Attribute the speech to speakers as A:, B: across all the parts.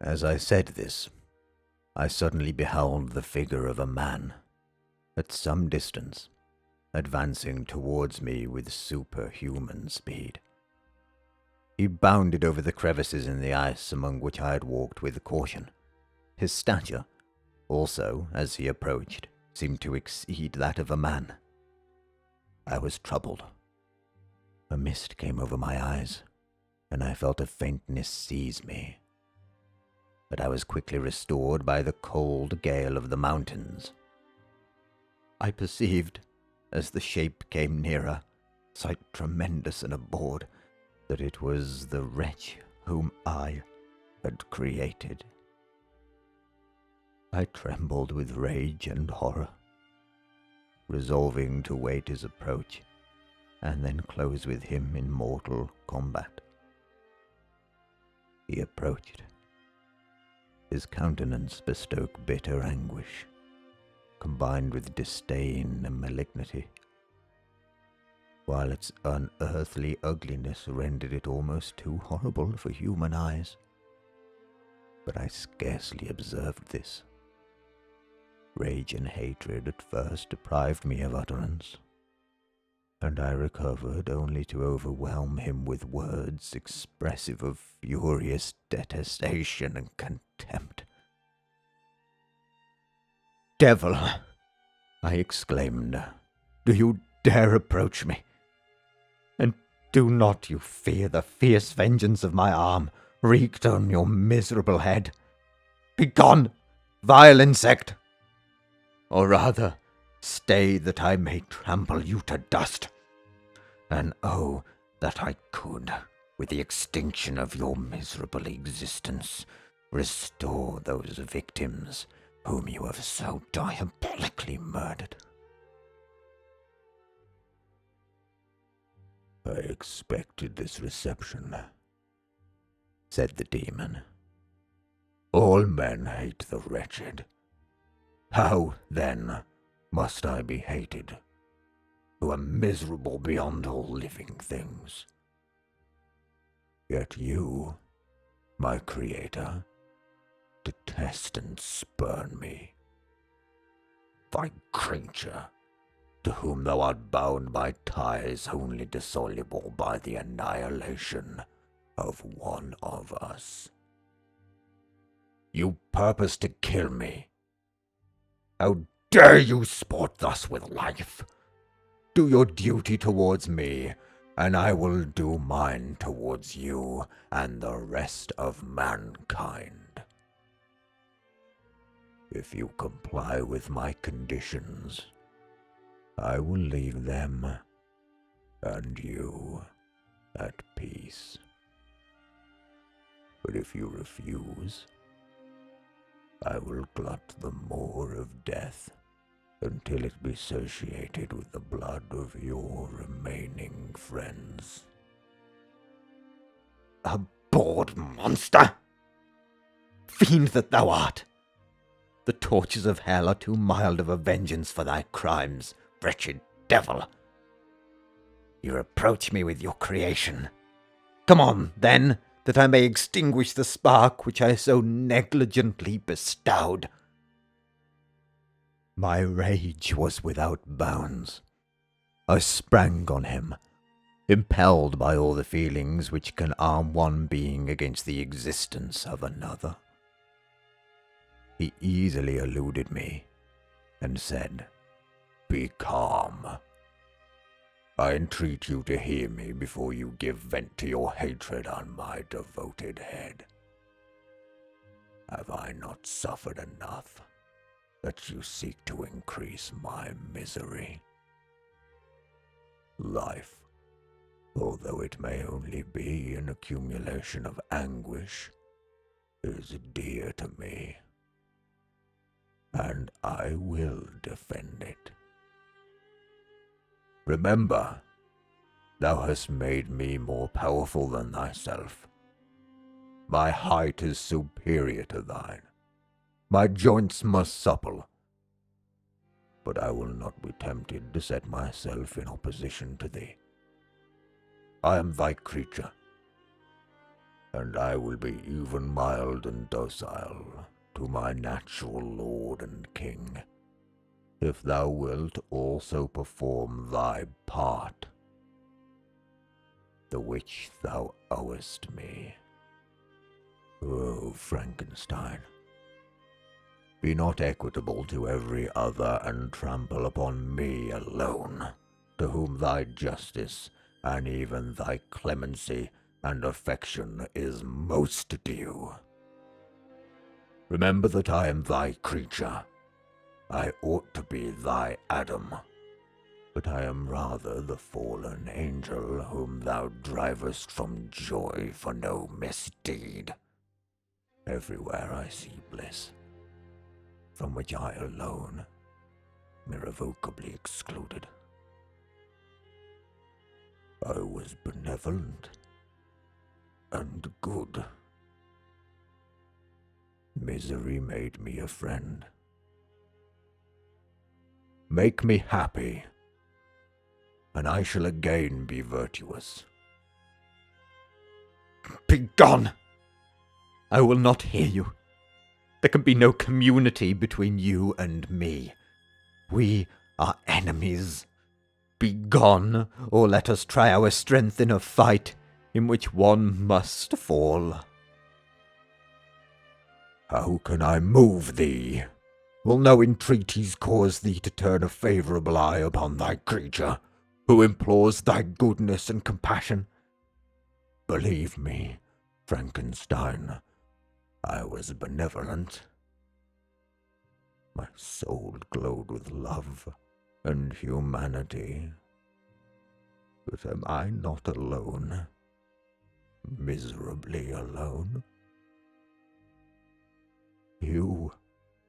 A: As I said this, I suddenly beheld the figure of a man, at some distance, advancing towards me with superhuman speed. He bounded over the crevices in the ice among which I had walked with caution. His stature, also, as he approached, seemed to exceed that of a man. I was troubled. A mist came over my eyes, and I felt a faintness seize me. But I was quickly restored by the cold gale of the mountains. I perceived, as the shape came nearer, sight tremendous and abhorred, that it was the wretch whom I had created. I trembled with rage and horror, resolving to wait his approach, and then close with him in mortal combat. He approached. His countenance bespoke bitter anguish, combined with disdain and malignity, while its unearthly ugliness rendered it almost too horrible for human eyes. But I scarcely observed this. Rage and hatred at first deprived me of utterance, and I recovered only to overwhelm him with words expressive of furious detestation and contempt. "Devil!" I exclaimed, "do you dare approach me? And do not you fear the fierce vengeance of my arm wreaked on your miserable head? Begone, vile insect! Or rather, stay that I may trample you to dust. And oh, that I could, with the extinction of your miserable existence, restore those victims whom you have so diabolically murdered." "I expected this reception," said the demon. "All men hate the wretched. How, then, must I be hated, who am miserable beyond all living things? Yet you, my creator, detest and spurn me. Thy creature, to whom thou art bound by ties only dissoluble by the annihilation of one of us. You purpose to kill me. How dare you sport thus with life? Do your duty towards me, and I will do mine towards you and the rest of mankind. If you comply with my conditions, I will leave them and you at peace. But if you refuse, I will glut the maw of death until it be satiated with the blood of your remaining friends." "Abhorred monster! Fiend that thou art! The tortures of hell are too mild of a vengeance for thy crimes, wretched devil. You reproach me with your creation. Come on, then, that I may extinguish the spark which I so negligently bestowed." My rage was without bounds. I sprang on him, impelled by all the feelings which can arm one being against the existence of another. He easily eluded me, and said, "Be calm. I entreat you to hear me before you give vent to your hatred on my devoted head. Have I not suffered enough, that you seek to increase my misery? Life, although it may only be an accumulation of anguish, is dear to me, and I will defend it. Remember, thou hast made me more powerful than thyself. My height is superior to thine. My joints most supple. But I will not be tempted to set myself in opposition to thee. I am thy creature. and I will be even mild and docile to my natural lord and king, if thou wilt also perform thy part, the which thou owest me. O Frankenstein, be not equitable to every other, and trample upon me alone, to whom thy justice, and even thy clemency and affection is most due. Remember that I am thy creature. I ought to be thy Adam, but I am rather the fallen angel whom thou drivest from joy for no misdeed. Everywhere I see bliss, from which I alone am irrevocably excluded. I was benevolent and good. Misery made me a friend. Make me happy, and I shall again be virtuous. Begone! I will not hear you. There can be no community between you and me. We are enemies. Begone, or let us try our strength in a fight in which one must fall. How can I move thee? Will no entreaties cause thee to turn a favourable eye upon thy creature, who implores thy goodness and compassion? Believe me, Frankenstein, I was benevolent. My soul glowed with love and humanity. But am I not alone? Miserably alone? You,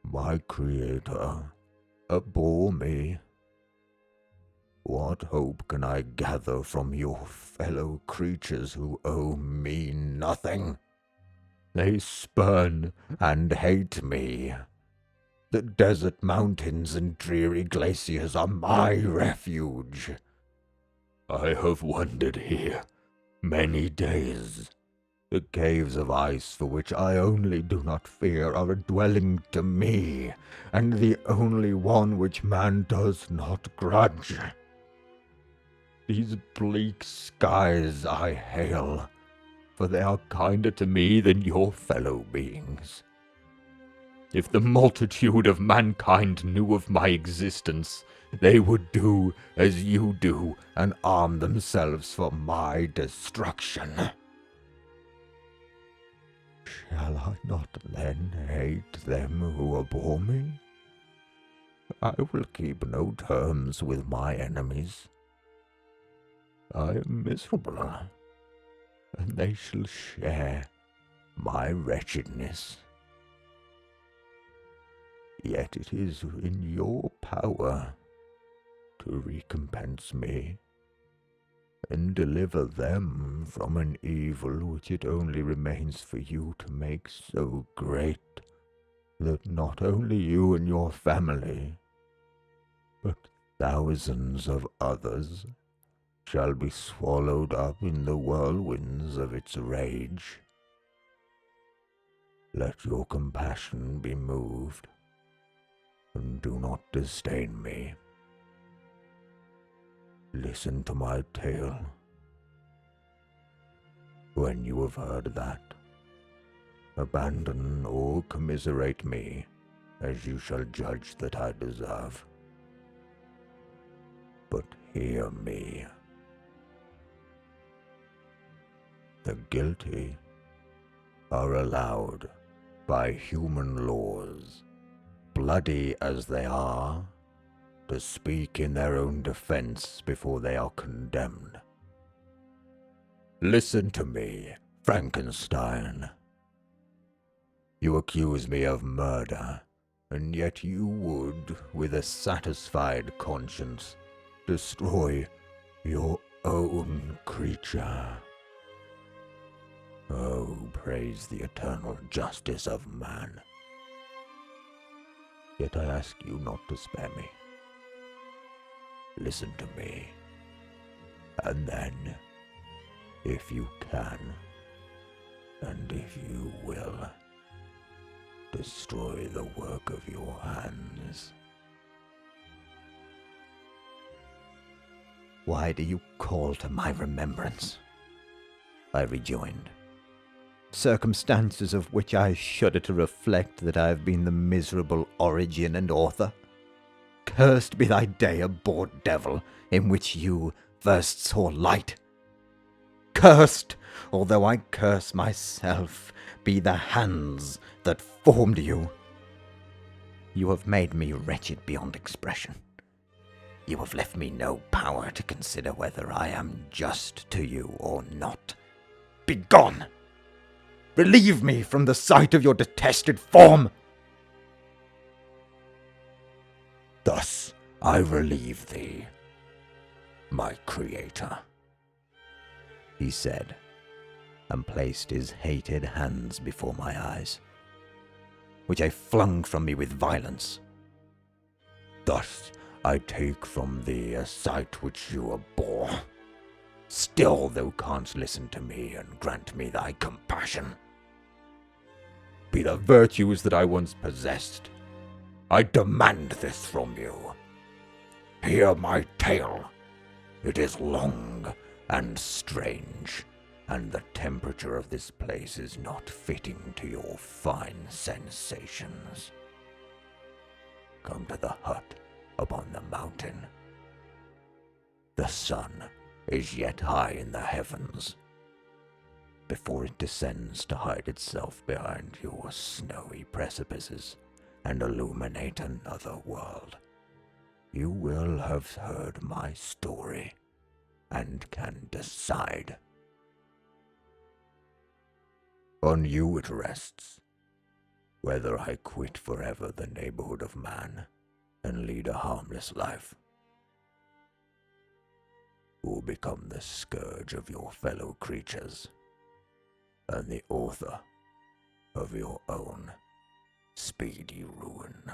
A: my creator, abhor me. What hope can I gather from your fellow creatures who owe me nothing? They spurn and hate me. The desert mountains and dreary glaciers are my refuge. I have wandered here many days. The caves of ice for which I only do not fear are a dwelling to me, and the only one which man does not grudge. These bleak skies I hail, for they are kinder to me than your fellow beings. If the multitude of mankind knew of my existence, they would do as you do and arm themselves for my destruction. Shall I not then hate them who abhor me? I will keep no terms with my enemies. I am miserable, and they shall share my wretchedness. Yet it is in your power to recompense me and deliver them from an evil which it only remains for you to make so great that not only you and your family, but thousands of others shall be swallowed up in the whirlwinds of its rage. Let your compassion be moved, and do not disdain me. Listen to my tale. When you have heard that, abandon or commiserate me, as you shall judge that I deserve. But hear me. The guilty are allowed, by human laws, bloody as they are, to speak in their own defense before they are condemned. Listen to me, Frankenstein. You accuse me of murder, and yet you would, with a satisfied conscience, destroy your own creature. Oh, praise the eternal justice of man. Yet I ask you not to spare me. Listen to me, and then, if you can, And if you will, destroy the work of your hands. Why do you call to my remembrance? I rejoined. Circumstances of which I shudder to reflect that I have been the miserable origin and author. Cursed be thy day, abhorred devil, in which you first saw light. Cursed, although I curse myself, be the hands that formed you. You have made me wretched beyond expression. You have left me no power to consider whether I am just to you or not. Begone! Relieve me from the sight of your detested form! Thus I relieve thee, my creator, he said, and placed his hated hands before my eyes, which I flung from me with violence. Thus I take from thee a sight which you abhor. Still thou canst listen to me and grant me thy compassion. Be the virtues that I once possessed, I demand this from you. Hear my tale. It is long and strange, and the temperature of this place is not fitting to your fine sensations. Come to the hut upon the mountain. The sun is yet high in the heavens, before it descends to hide itself behind your snowy precipices and illuminate another world. You will have heard my story and can decide. On you it rests, whether I quit forever the neighborhood of man and lead a harmless life, or become the scourge of your fellow creatures and the author of your own speedy ruin.